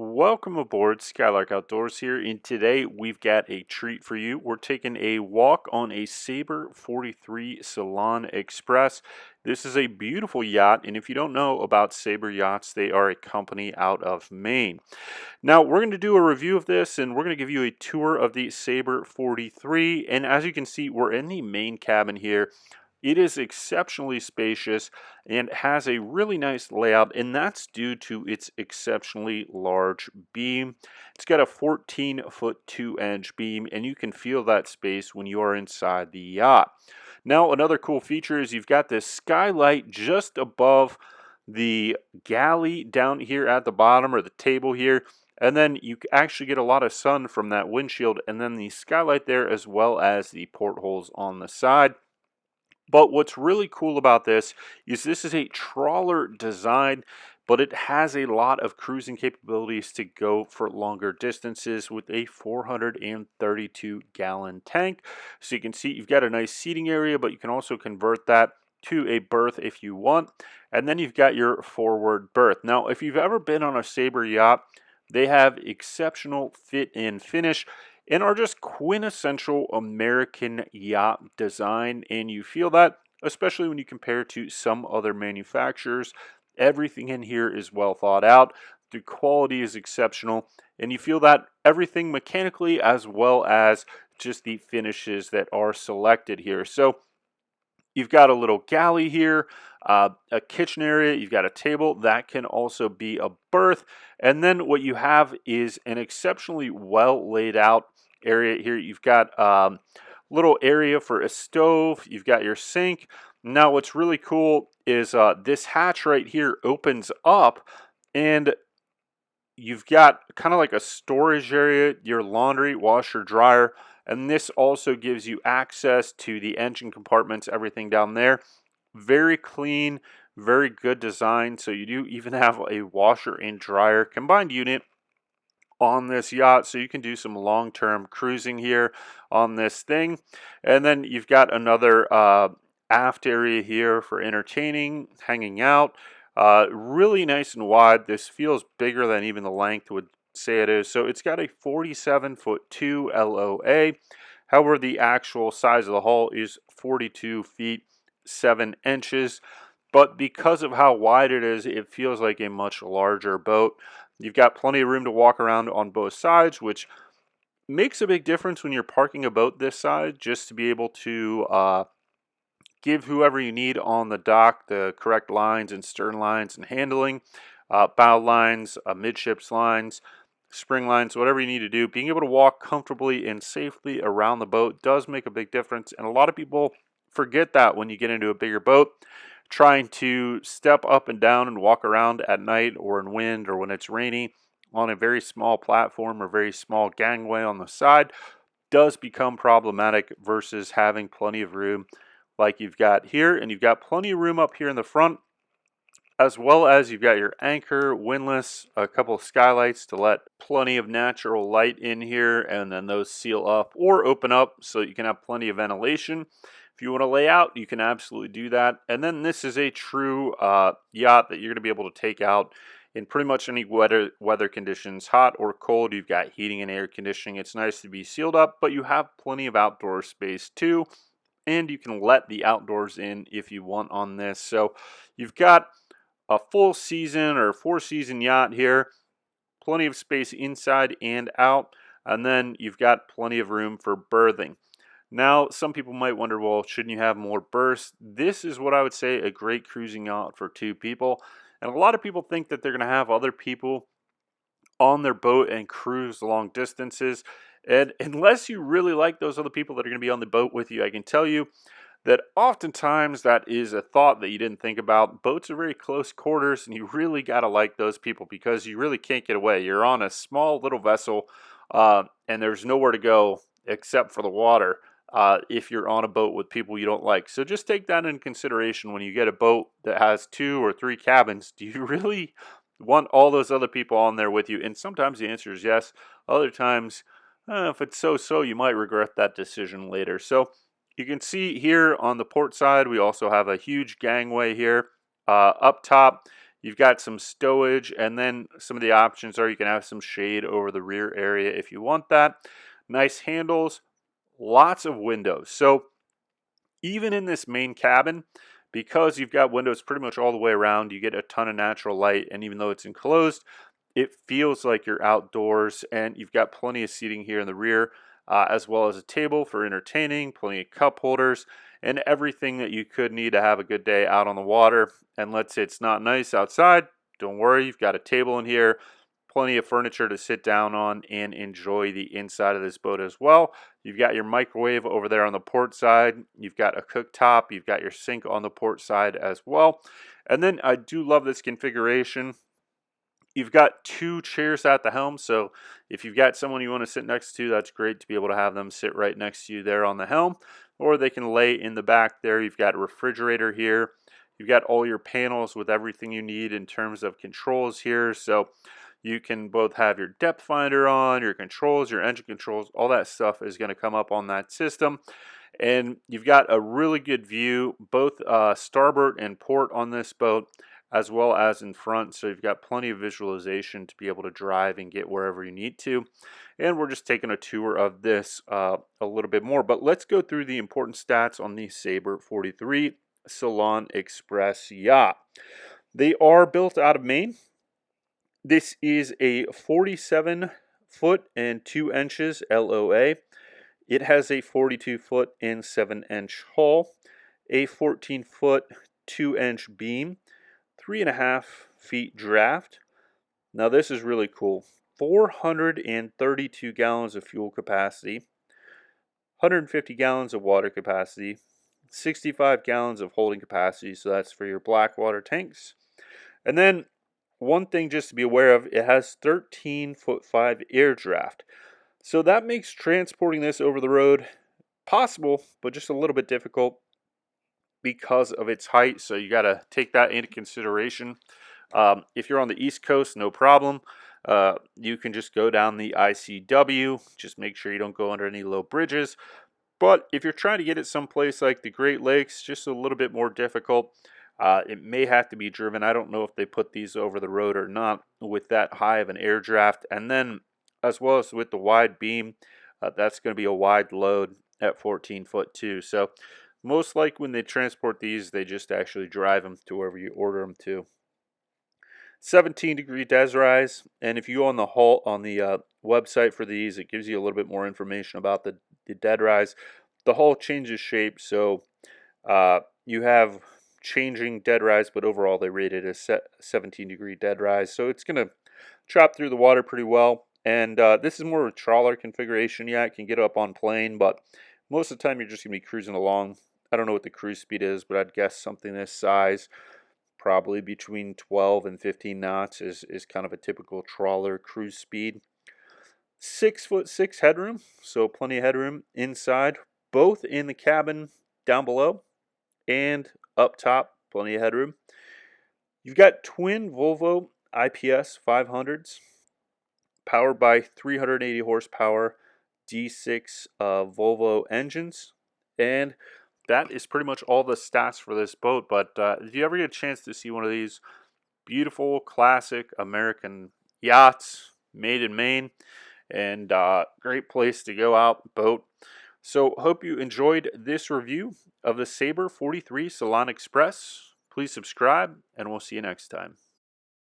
Welcome aboard Skylark Outdoors here, and today we've got a treat for you. We're taking a walk on a Sabre 43 Salon Express. This is a beautiful yacht, and if you don't know about Sabre yachts, they are a company out of Maine. Now, we're going to do a review of this, and we're going to give you a tour of the Sabre 43, and as you can see, we're in the main cabin here. It is exceptionally spacious and has a really nice layout, and that's due to its exceptionally large beam. It's got a 14-foot 2-inch beam, and you can feel that space when you are inside the yacht. Now, another cool feature is you've got this skylight just above the galley down here at the bottom, or the table here. And then you actually get a lot of sun from that windshield, and then the skylight there, as well as the portholes on the side. But what's really cool about this is a trawler design, but it has a lot of cruising capabilities to go for longer distances with a 432-gallon tank. So you can see you've got a nice seating area, but you can also convert that to a berth if you want. And then you've got your forward berth. Now, if you've ever been on a Sabre yacht, they have exceptional fit and finish and are just quintessential American yacht design. And you feel that, especially when you compare to some other manufacturers. Everything in here is well thought out. The quality is exceptional, and you feel that everything mechanically as well as just the finishes that are selected here. So you've got a little galley here, a kitchen area, you've got a table that can also be a berth, and then what you have is an exceptionally well laid out area here. You've got a little area for a stove, you've got your sink. Now what's really cool is this hatch right here opens up, and you've got kind of like a storage area, your laundry, washer, dryer, and this also gives you access to the engine compartments, everything down there. Very clean, very good design. So you do even have a washer and dryer combined unit on this yacht, so you can do some long-term cruising here on this thing. And then you've got another aft area here for entertaining, hanging out. Really nice and wide. This feels bigger than even the length would say it is. So it's got a 47-foot 2 LOA. However, the actual size of the hull is 42 feet 7 inches. But because of how wide it is, it feels like a much larger boat. You've got plenty of room to walk around on both sides, which makes a big difference when you're parking a boat this size, just to be able to give whoever you need on the dock the correct lines and stern lines and handling, bow lines, midships lines, spring lines, whatever you need to do. Being able to walk comfortably and safely around the boat does make a big difference, and a lot of people forget that when you get into a bigger boat. Trying to step up and down and walk around at night or in wind or when it's rainy on a very small platform or very small gangway on the side does become problematic versus having plenty of room like you've got here. And you've got plenty of room up here in the front, as well as you've got your anchor, windlass, a couple of skylights to let plenty of natural light in here, and then those seal up or open up so you can have plenty of ventilation. If you want to lay out, you can absolutely do that. And then this is a true yacht that you're going to be able to take out in pretty much any weather conditions, hot or cold. You've got heating and air conditioning. It's nice to be sealed up, but you have plenty of outdoor space too. And you can let the outdoors in if you want on this. So you've got a full season or 4-season yacht here. Plenty of space inside and out. And then you've got plenty of room for berthing. Now, some people might wonder, well, shouldn't you have more berths? This is what I would say a great cruising yacht for 2 people. And a lot of people think that they're going to have other people on their boat and cruise long distances. And unless you really like those other people that are going to be on the boat with you, I can tell you that oftentimes that is a thought that you didn't think about. Boats are very close quarters, and you really got to like those people because you really can't get away. You're on a small little vessel, and there's nowhere to go except for the water. If you're on a boat with people you don't like. So just take that into consideration when you get a boat that has 2 or 3 cabins. Do you really want all those other people on there with you? And sometimes the answer is yes. Other times, if it's so, you might regret that decision later. So you can see here on the port side, we also have a huge gangway here. Up top, You've got some stowage, and then some of the options are you can have some shade over the rear area if you want that. Nice handles, lots of windows. So even in this main cabin, because you've got windows pretty much all the way around, you get a ton of natural light, and even though it's enclosed, it feels like you're outdoors, and you've got plenty of seating here in the rear, as well as a table for entertaining, plenty of cup holders, and everything that you could need to have a good day out on the water. And let's say it's not nice outside, don't worry, you've got a table in here, plenty of furniture to sit down on and enjoy the inside of this boat as well. You've got your microwave over there on the port side. You've got a cooktop. You've got your sink on the port side as well. And then I do love this configuration. You've got 2 chairs at the helm, so if you've got someone you want to sit next to, that's great to be able to have them sit right next to you there on the helm, or they can lay in the back there. You've got a refrigerator here. You've got all your panels with everything you need in terms of controls here, so you can both have your depth finder on, your controls, your engine controls, all that stuff is going to come up on that system. And you've got a really good view, both starboard and port on this boat, as well as in front. So you've got plenty of visualization to be able to drive and get wherever you need to. And we're just taking a tour of this a little bit more. But let's go through the important stats on the Sabre 43 Salon Express yacht. They are built out of Maine. This is a 47 foot and 2 inches LOA. It has a 42 foot and 7 inch hull, a 14 foot 2 inch beam, 3.5 feet draft. Now this is really cool. 432 gallons of fuel capacity, 150 gallons of water capacity, 65 gallons of holding capacity, so that's for your black water tanks. And then one thing just to be aware of, it has 13'5" air draft. So that makes transporting this over the road possible, but just a little bit difficult because of its height. So you got to take that into consideration. If you're on the East Coast, no problem. You can just go down the ICW. Just make sure you don't go under any low bridges. But if you're trying to get it someplace like the Great Lakes, just a little bit more difficult. It may have to be driven. I don't know if they put these over the road or not with that high of an air draft. And then as well as with the wide beam, that's going to be a wide load at 14 foot too. So most likely when they transport these, they just actually drive them to wherever you order them to. 17-degree des rise, and if you go on the website for these, it gives you a little bit more information about the dead rise. The hull changes shape, so you have changing dead rise, but overall they rate it as 17-degree dead rise, so it's going to chop through the water pretty well. And this is more of a trawler configuration. Yeah, it can get up on plane, but most of the time you're just going to be cruising along. I don't know what the cruise speed is, but I'd guess something this size, probably between 12 and 15 knots is kind of a typical trawler cruise speed. 6'6" headroom, so plenty of headroom inside, both in the cabin down below and up top, plenty of headroom. You've got twin Volvo IPS 500s, powered by 380 horsepower D6 Volvo engines, and that is pretty much all the stats for this boat. But if you ever get a chance to see one of these beautiful classic American yachts made in Maine, and great place to go out boat. So hope you enjoyed this review of the Sabre 43 Salon Express. Please subscribe, and we'll see you next time.